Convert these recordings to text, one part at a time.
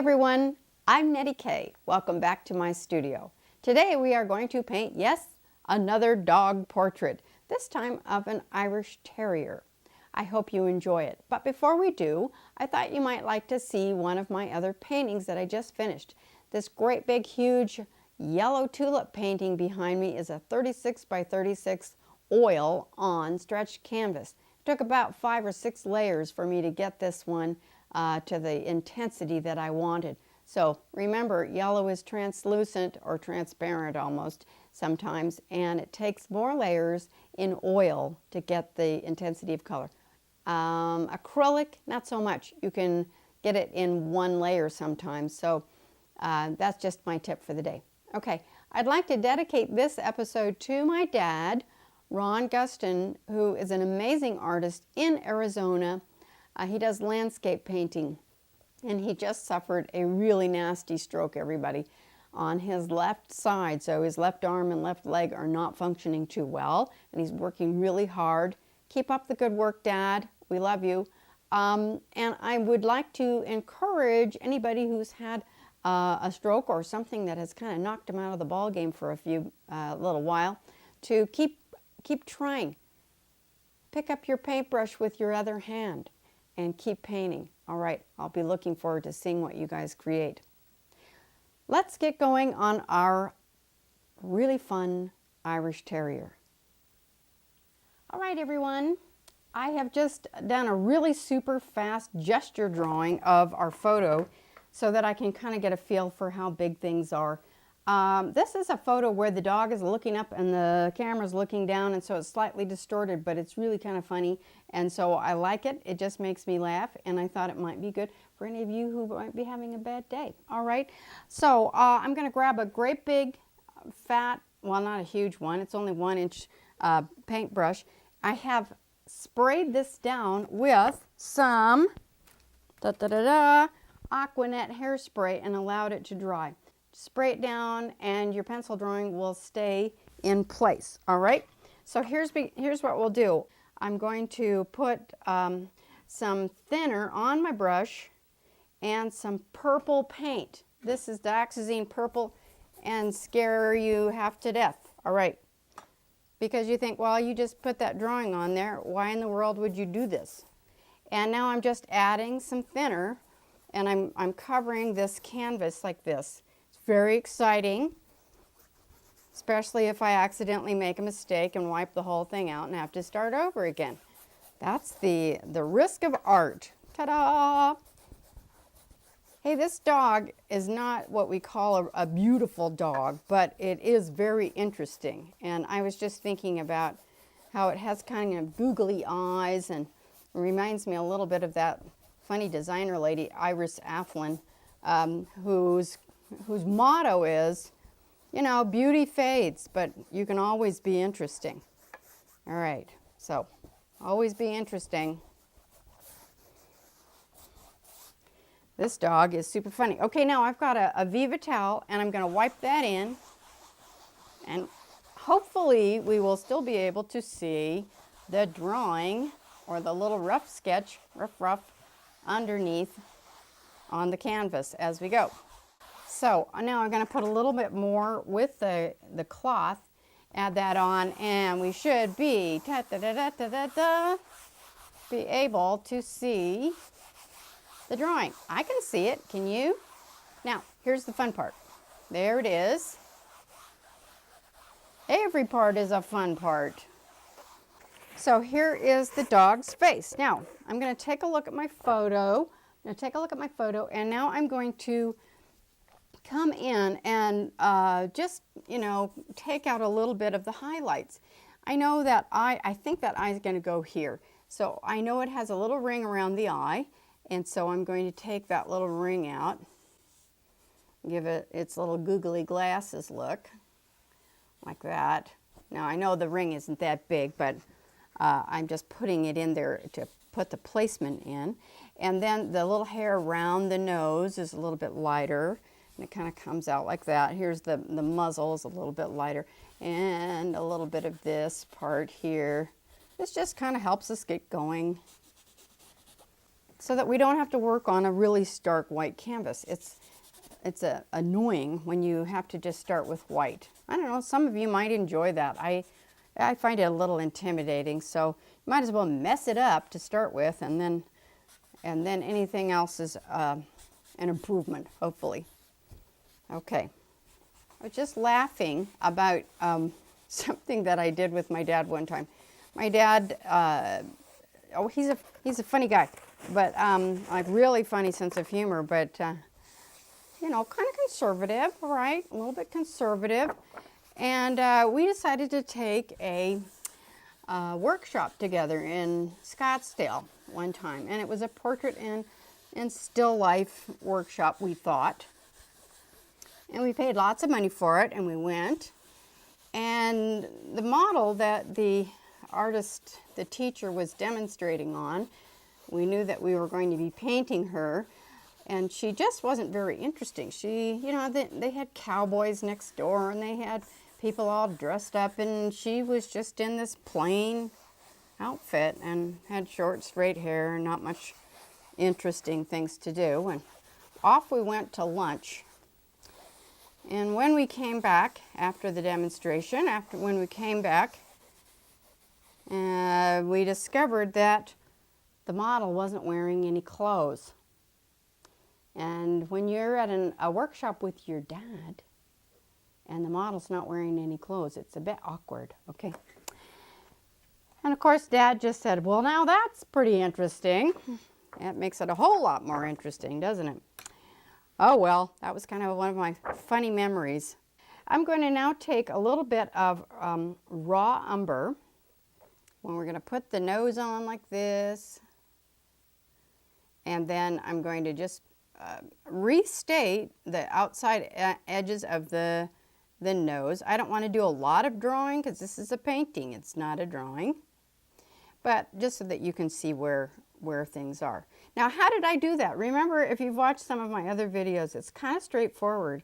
everyone, I'm Nettie Kaye. Welcome back to my studio. Today we are going to paint, yes, another dog portrait, this time of an Irish Terrier. I hope you enjoy it. But before we do, I thought you might like to see one of my other paintings that I just finished. This great big huge yellow tulip painting behind me is a 36 by 36 oil on stretched canvas. It took about 5 or 6 layers for me to get this one to the intensity that I wanted. So remember, yellow is translucent or transparent almost sometimes, and it takes more layers in oil to get the intensity of color. Acrylic, not so much. You can get it in one layer sometimes, so that's just my tip for the day. Okay, I'd like to dedicate this episode to my dad, Ron Guston, who is an amazing artist in Arizona. He does landscape painting, and he just suffered a really nasty stroke, everybody, on his left side. So his left arm and left leg are not functioning too well, and he's working really hard. Keep up the good work, Dad. We love you. And I would like to encourage anybody who's had a stroke or something that has kind of knocked him out of the ball game for a little while to keep trying. Pick up your paintbrush with your other hand and keep painting. All right, I'll be looking forward to seeing what you guys create. Let's get going on our really fun Irish Terrier. All right, everyone, I have just done a really super fast gesture drawing of our photo so that I can kind of get a feel for how big things are. This is a photo where the dog is looking up and the camera's looking down, and so it's slightly distorted, but it's really kind of funny, and so I like it. It just makes me laugh, and I thought it might be good for any of you who might be having a bad day. All right, so I'm going to grab a great big fat, well, not a huge one, it's only 1 inch paintbrush. I have sprayed this down with some Aquanet hairspray and allowed it to dry. Spray it down and your pencil drawing will stay in place. All right, so here's what we'll do. I'm going to put some thinner on my brush and some purple paint. This is dioxazine purple and scare you half to death. All right, because you think, well, you just put that drawing on there. Why in the world would you do this? And now I'm just adding some thinner, and I'm covering this canvas like this. Very exciting, especially if I accidentally make a mistake and wipe the whole thing out and have to start over again. That's the risk of art. Ta-da! Hey, this dog is not what we call a beautiful dog, but it is very interesting. And I was just thinking about how it has kind of googly eyes and reminds me a little bit of that funny designer lady, Iris Afflin, whose motto is, you know, beauty fades, but you can always be interesting. All right, so always be interesting. This dog is super funny. Okay, now I've got a Viva towel, and I'm going to wipe that in, and hopefully we will still be able to see the drawing or the little rough sketch, rough, underneath on the canvas as we go. So now I'm going to put a little bit more with the cloth, add that on, and we should be able to see the drawing. I can see it. Can you? Now, here's the fun part. There it is. Every part is a fun part. So here is the dog's face. Now, I'm going to take a look at my photo. And now I'm going to come in and just, you know, take out a little bit of the highlights. I know that I think that eye is going to go here. So I know it has a little ring around the eye, and so I'm going to take that little ring out, give it its little googly glasses look, like that. Now I know the ring isn't that big, but I'm just putting it in there to put the placement in. And then the little hair around the nose is a little bit lighter. And it kind of comes out like that. Here's the muzzle is a little bit lighter, and a little bit of this part here. This just kind of helps us get going. so that we don't have to work on a really stark white canvas. It's annoying when you have to just start with white. I don't know, some of you might enjoy that. I find it a little intimidating, so you might as well mess it up to start with, and then anything else is an improvement, hopefully. Okay, I was just laughing about something that I did with my dad one time. My dad, he's a funny guy, but like really funny sense of humor, but you know, kind of conservative, right? A little bit conservative. And we decided to take a workshop together in Scottsdale one time. And it was a portrait and still life workshop, we thought. And we paid lots of money for it, and we went. And the model that the artist, the teacher, was demonstrating on, we knew that we were going to be painting her. And she just wasn't very interesting. She, you know, they had cowboys next door, and they had people all dressed up, and she was just in this plain outfit and had short, straight hair and not much interesting things to do. And off we went to lunch. And when we came back after the demonstration, when we came back, we discovered that the model wasn't wearing any clothes. And when you're at a workshop with your dad and the model's not wearing any clothes, it's a bit awkward, okay? And of course, Dad just said, well, now that's pretty interesting. That makes it a whole lot more interesting, doesn't it? Oh, well, that was kind of one of my funny memories. I'm going to now take a little bit of raw umber, when we're going to put the nose on like this. And then I'm going to just restate the outside edges of the nose. I don't want to do a lot of drawing because this is a painting, it's not a drawing, but just so that you can see where things are. Now, how did I do that? Remember, if you've watched some of my other videos, it's kind of straightforward.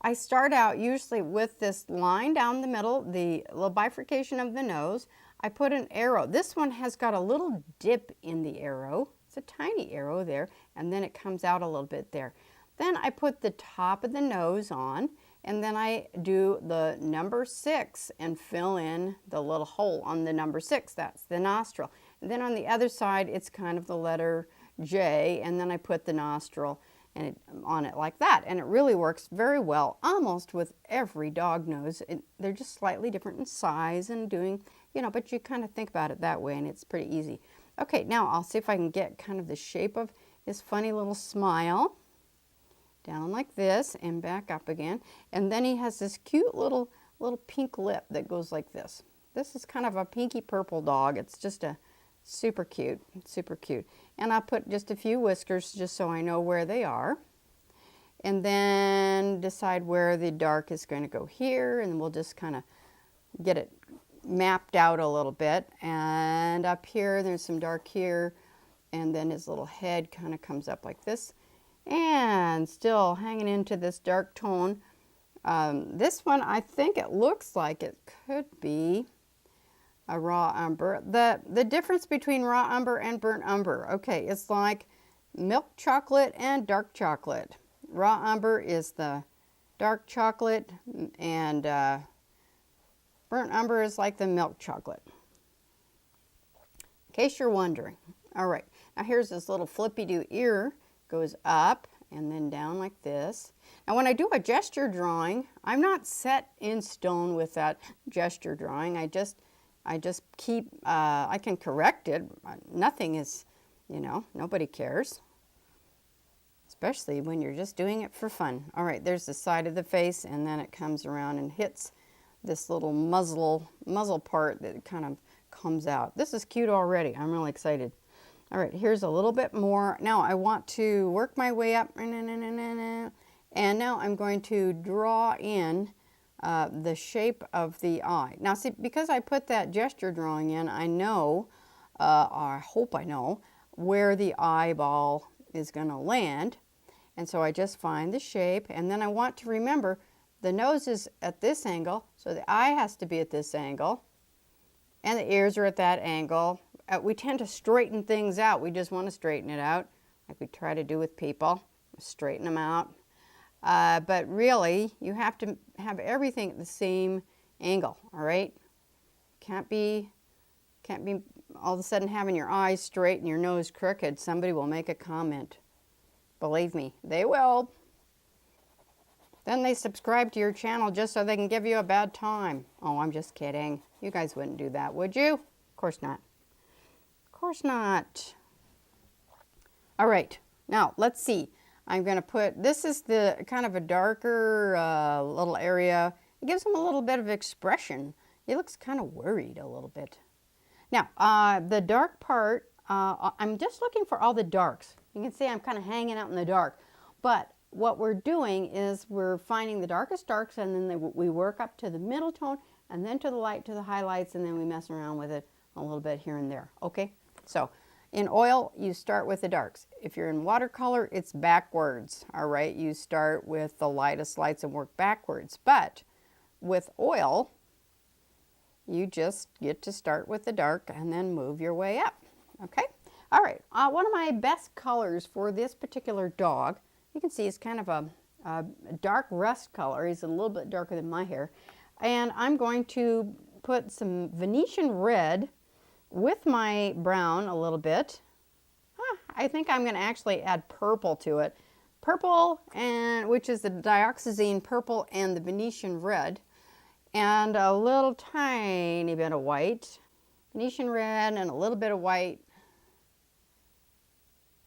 I start out usually with this line down the middle, the little bifurcation of the nose. I put an arrow. This one has got a little dip in the arrow. It's a tiny arrow there, and then it comes out a little bit there. Then I put the top of the nose on, and then I do the number 6 and fill in the little hole on the number 6. That's the nostril. And then on the other side, it's kind of the letter J, and then I put the nostril on it like that. And it really works very well, almost with every dog nose. They're just slightly different in size and doing, you know, but you kind of think about it that way, and it's pretty easy. Okay, now I'll see if I can get kind of the shape of his funny little smile. Down like this and back up again. And then he has this cute little pink lip that goes like this. This is kind of a pinky purple dog. It's just a super cute, super cute. And I'll put just a few whiskers just so I know where they are. And then decide where the dark is going to go here, and we'll just kind of get it mapped out a little bit. And up here, there's some dark here, and then his little head kind of comes up like this. And still hanging into this dark tone. This one, I think it looks like it could be a raw umber. The difference between raw umber and burnt umber, okay, it's like milk chocolate and dark chocolate. Raw umber is the dark chocolate, and burnt umber is like the milk chocolate. In case you're wondering. All right, now here's this little flippy-do ear. Goes up and then down like this. Now when I do a gesture drawing, I'm not set in stone with that gesture drawing. I just keep, I can correct it. Nothing is, you know, nobody cares. Especially when you're just doing it for fun. All right, there's the side of the face, and then it comes around and hits this little muzzle part that kind of comes out. This is cute already. I'm really excited. All right, here's a little bit more. Now I want to work my way up, and now I'm going to draw in the shape of the eye. Now see, because I put that gesture drawing in, I know, or I hope I know, where the eyeball is going to land. And so I just find the shape, and then I want to remember the nose is at this angle, so the eye has to be at this angle, and the ears are at that angle. We tend to straighten things out. We just want to straighten it out. like we try to do with people, straighten them out. But really, you have to have everything at the same angle, all right? Can't be all of a sudden having your eyes straight and your nose crooked. Somebody will make a comment. Believe me, they will. Then they subscribe to your channel just so they can give you a bad time. Oh, I'm just kidding. You guys wouldn't do that, would you? Of course not. Of course not. All right, now let's see. I'm going to put, this is the kind of a darker little area. It gives him a little bit of expression. He looks kind of worried a little bit. Now, the dark part, I'm just looking for all the darks. You can see I'm kind of hanging out in the dark. But what we're doing is we're finding the darkest darks, and then we work up to the middle tone, and then to the light, to the highlights, and then we mess around with it a little bit here and there. Okay? So, in oil, you start with the darks. If you're in watercolor, it's backwards. All right? You start with the lightest lights and work backwards. But with oil, you just get to start with the dark and then move your way up. Okay? All right. One of my best colors for this particular dog, you can see it's kind of a dark rust color. He's a little bit darker than my hair. And I'm going to put some Venetian red with my brown a little bit. I think I'm going to actually add purple to it. Purple, and which is the dioxazine purple and the Venetian red. And a little tiny bit of white. Venetian red and a little bit of white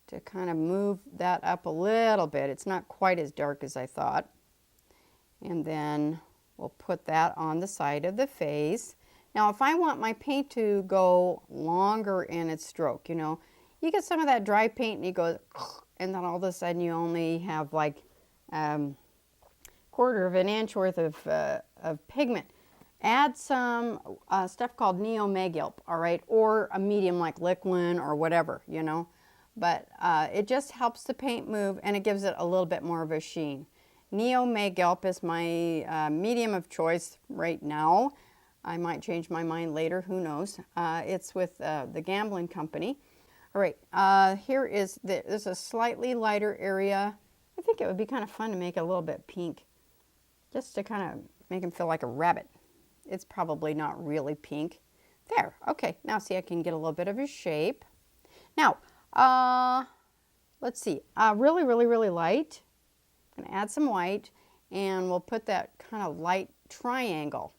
to kind of move that up a little bit. It's not quite as dark as I thought. And then we'll put that on the side of the face. Now, if I want my paint to go longer in its stroke, you know, you get some of that dry paint and you go, and then all of a sudden you only have like quarter of an inch worth of pigment. Add some stuff called Neo Magilp, all right, or a medium like Liquin or whatever, you know. But it just helps the paint move, and it gives it a little bit more of a sheen. Neo Magilp is my medium of choice right now. I might change my mind later, who knows. It's with the Gambling Company. All right, here is, there's a slightly lighter area. I think it would be kind of fun to make it a little bit pink, just to kind of make him feel like a rabbit. It's probably not really pink. There, okay, now see, I can get a little bit of his shape. Now, let's see, really, really, really light. I'm gonna add some white, and we'll put that kind of light triangle.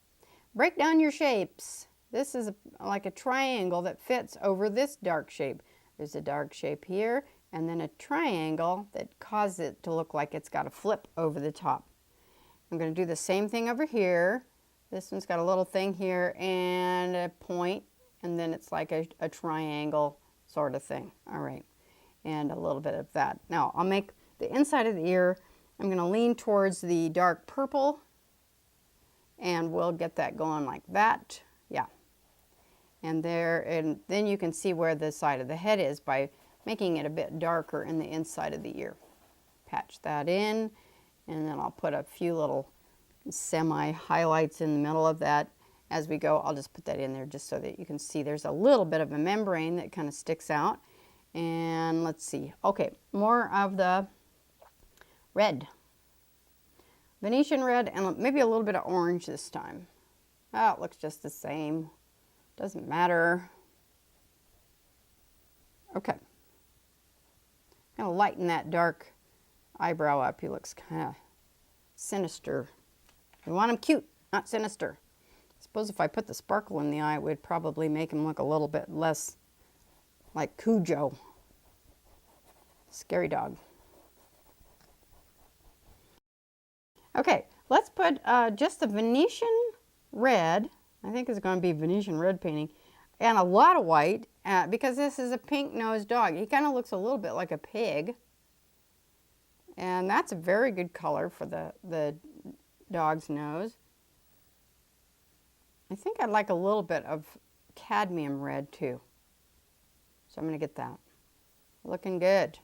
Break down your shapes. This is like a triangle that fits over this dark shape. There's a dark shape here, and then a triangle that causes it to look like it's got a flip over the top. I'm going to do the same thing over here. This one's got a little thing here and a point, and then it's like a triangle sort of thing. All right, and a little bit of that. Now, I'll make the inside of the ear, I'm going to lean towards the dark purple, and we'll get that going like that. Yeah. And there, and then you can see where the side of the head is by making it a bit darker in the inside of the ear. Patch that in, and then I'll put a few little semi-highlights in the middle of that. As we go, I'll just put that in there just so that you can see there's a little bit of a membrane that kind of sticks out. And let's see, okay, more of the red. Venetian red and maybe a little bit of orange this time. Oh, it looks just the same. Doesn't matter. Okay. I'm going to lighten that dark eyebrow up. He looks kind of sinister. We want him cute, not sinister. I suppose if I put the sparkle in the eye, it would probably make him look a little bit less like Cujo. Scary dog. Okay, let's put just the Venetian red. I think it's going to be Venetian red painting, and a lot of white, because this is a pink-nosed dog. He kind of looks a little bit like a pig, and that's a very good color for the dog's nose. I think I'd like a little bit of cadmium red too, so I'm going to get that. Looking good.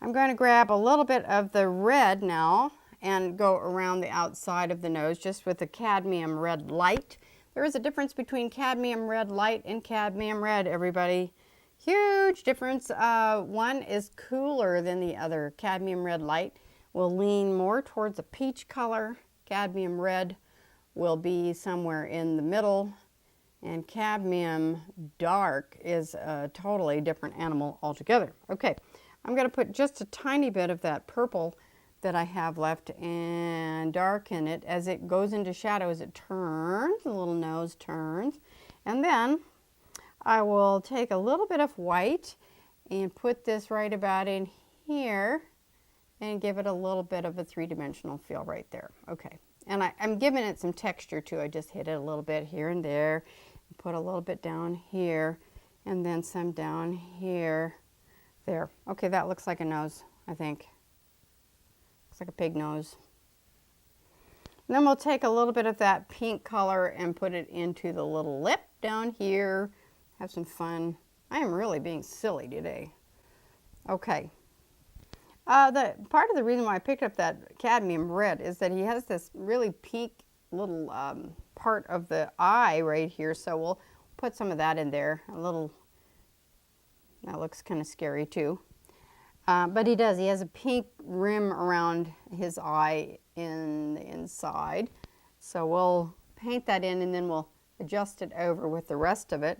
I'm going to grab a little bit of the red now and go around the outside of the nose just with a cadmium red light. There is a difference between cadmium red light and cadmium red, everybody. Huge difference. One is cooler than the other. Cadmium red light will lean more towards a peach color. Cadmium red will be somewhere in the middle. And cadmium dark is a totally different animal altogether. Okay, I'm going to put just a tiny bit of that purple that I have left and darken it as it goes into shadow, as it turns, the little nose turns. And then I will take a little bit of white and put this right about in here and give it a little bit of a three-dimensional feel right there. Okay, and I'm giving it some texture too. I just hit it a little bit here and there, and put a little bit down here, and then some down here. There. Okay, that looks like a nose, I think. Looks like a pig nose. And then we'll take a little bit of that pink color and put it into the little lip down here. Have some fun. I am really being silly today. Okay. The part of the reason why I picked up that cadmium red is that he has this really pink little part of the eye right here. So we'll put some of that in there. A little. That looks kind of scary too. But he does. He has a pink rim around his eye in the inside. So we'll paint that in and then we'll adjust it over with the rest of it.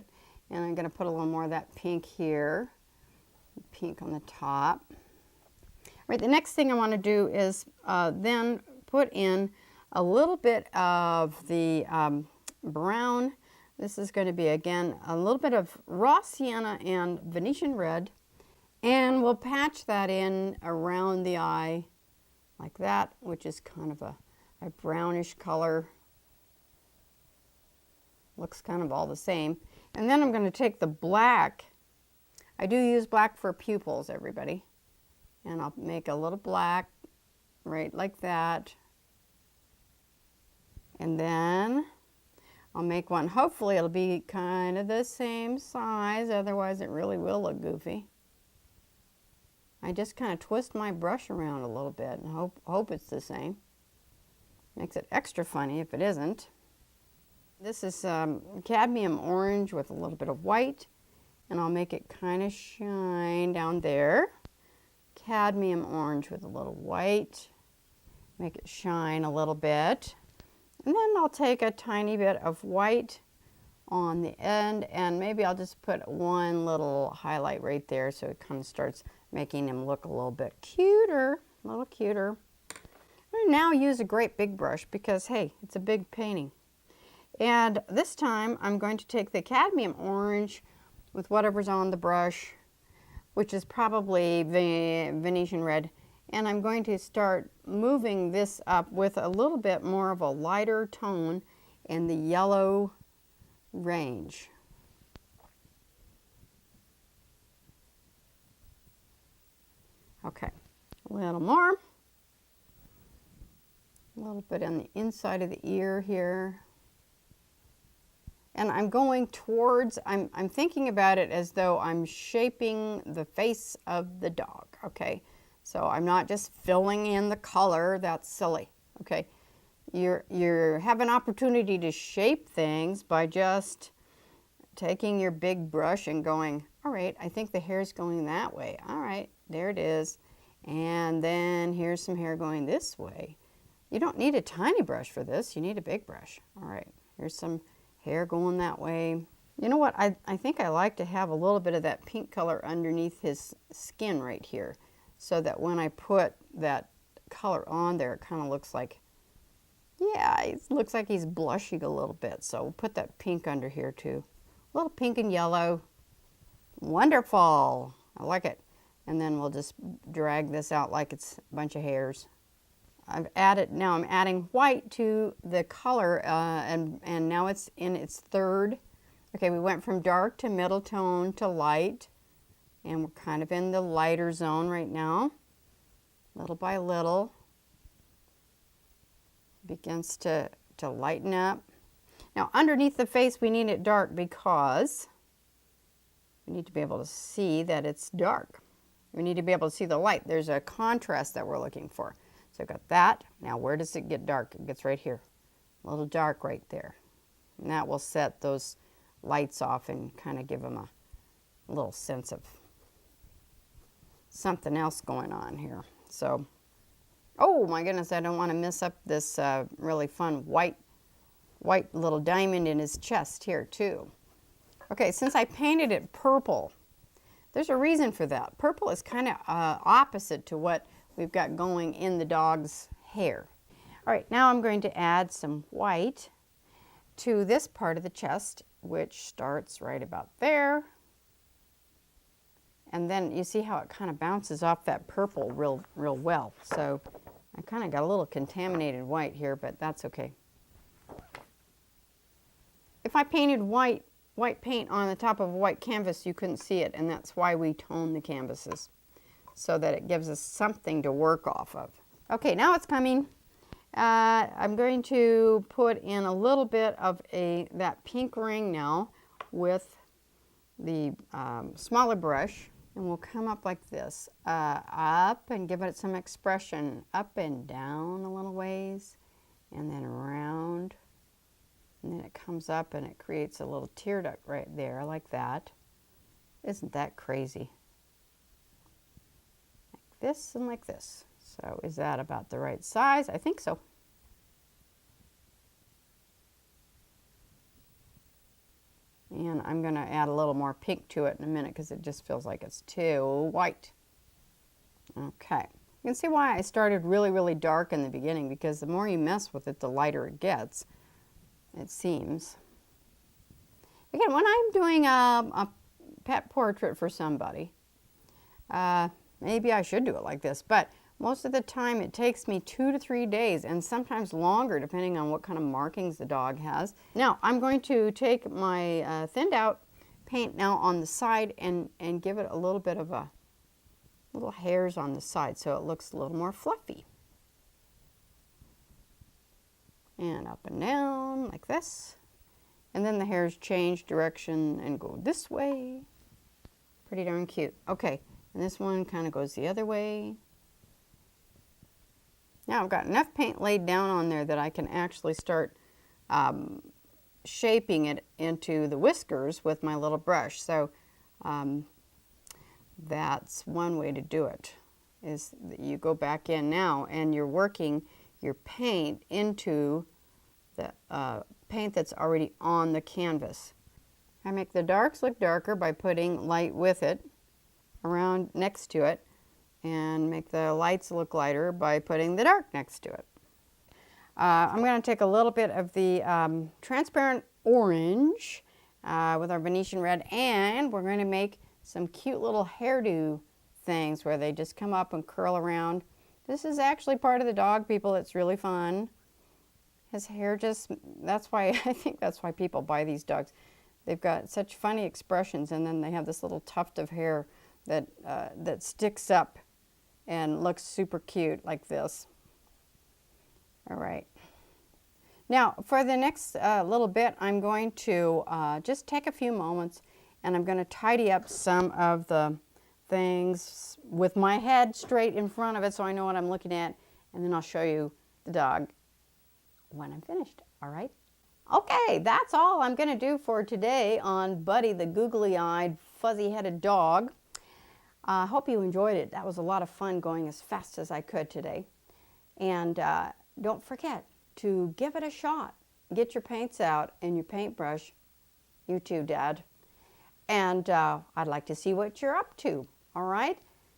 And I'm going to put a little more of that pink here. Pink on the top. Right, the next thing I want to do is then put in a little bit of the brown. This is going to be, again, a little bit of raw sienna and Venetian red. And we'll patch that in around the eye like that, which is kind of a brownish color. Looks kind of all the same. And then I'm going to take the black. I do use black for pupils, everybody. And I'll make a little black right like that. And then I'll make one. Hopefully it'll be kind of the same size, otherwise it really will look goofy. I just kind of twist my brush around a little bit and hope it's the same. Makes it extra funny if it isn't. This is cadmium orange with a little bit of white, and I'll make it kind of shine down there. Cadmium orange with a little white, make it shine a little bit. And then I'll take a tiny bit of white on the end, and maybe I'll just put one little highlight right there so it kind of starts making him look a little bit cuter, a little cuter. I'm now use a great big brush because, hey, it's a big painting. And this time I'm going to take the cadmium orange with whatever's on the brush, which is probably Venetian red, and I'm going to start moving this up with a little bit more of a lighter tone in the yellow range. Okay, a little more. A little bit on the inside of the ear here. And I'm going towards, I'm thinking about it as though I'm shaping the face of the dog, okay? So I'm not just filling in the color, that's silly, okay? You have an opportunity to shape things by just taking your big brush and going, all right, I think the hair's going that way. All right, there it is. And then here's some hair going this way. You don't need a tiny brush for this, you need a big brush. All right, here's some hair going that way. You know what, I think I like to have a little bit of that pink color underneath his skin right here, so that when I put that color on there, it kind of looks like, yeah, it looks like he's blushing a little bit. So we'll put that pink under here too. A little pink and yellow. Wonderful, I like it. And then we'll just drag this out like it's a bunch of hairs. I've added, now I'm adding white to the color, and now it's in its third. Okay, we went from dark to middle tone to light, and we're kind of in the lighter zone right now. Little by little, begins to lighten up. Now underneath the face we need it dark because we need to be able to see that it's dark. We need to be able to see the light. There's a contrast that we're looking for. So I've got that. Now where does it get dark? It gets right here. A little dark right there. And that will set those lights off and kind of give them a little sense of something else going on here. So, oh my goodness, I don't want to mess up this really fun white little diamond in his chest here too. Okay, since I painted it purple, there's a reason for that. Purple is kind of opposite to what we've got going in the dog's hair. All right, now I'm going to add some white to this part of the chest, which starts right about there. And then you see how it kind of bounces off that purple real well. So I kind of got a little contaminated white here, but that's okay. If I painted white paint on the top of a white canvas, you couldn't see it, and that's why we tone the canvases, so that it gives us something to work off of. Okay, now it's coming. I'm going to put in a little bit of that pink ring now with the smaller brush. And we'll come up like this, up and give it some expression, up and down a little ways, and then around, and then it comes up and it creates a little tear duct right there, like that. Isn't that crazy? Like this and like this. So is that about the right size? I think so. And I'm going to add a little more pink to it in a minute because it just feels like it's too white. Okay. You can see why I started really dark in the beginning, because the more you mess with it, the lighter it gets, it seems. Again, when I'm doing a pet portrait for somebody, maybe I should do it like this, but most of the time it takes me 2 to 3 days, and sometimes longer depending on what kind of markings the dog has. Now I'm going to take my thinned out paint now on the side and give it a little bit of little hairs on the side so it looks a little more fluffy. And up and down like this. And then the hairs change direction and go this way. Pretty darn cute. Okay, and this one kind of goes the other way. Now I've got enough paint laid down on there that I can actually start shaping it into the whiskers with my little brush. So that's one way to do it, is that you go back in now and you're working your paint into the paint that's already on the canvas. I make the darks look darker by putting light with it around next to it, and make the lights look lighter by putting the dark next to it. I'm going to take a little bit of the transparent orange with our Venetian red, and we're going to make some cute little hairdo things where they just come up and curl around. This is actually part of the dog, people. It's really fun. His hair just, that's why, I think that's why people buy these dogs. They've got such funny expressions, and then they have this little tuft of hair that, that sticks up and looks super cute like this. All right. Now for the next little bit, I'm going to just take a few moments and I'm going to tidy up some of the things with my head straight in front of it so I know what I'm looking at, and then I'll show you the dog when I'm finished. All right. Okay, that's all I'm going to do for today on Buddy the googly-eyed, fuzzy-headed dog. I hope you enjoyed it. That was a lot of fun going as fast as I could today. And don't forget to give it a shot. Get your paints out and your paintbrush. You too, Dad. And I'd like to see what you're up to. All right?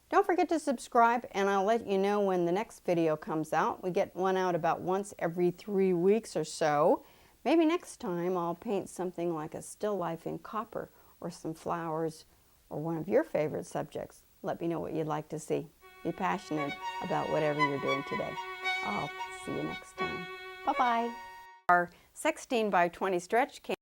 Don't forget to subscribe, and I'll let you know when the next video comes out. We get one out about once every 3 weeks or so. Maybe next time I'll paint something like a still life in copper, or some flowers, or one of your favorite subjects. Let me know what you'd like to see. Be passionate about whatever you're doing today. I'll see you next time. Bye-bye. Our 16 by 20 stretch came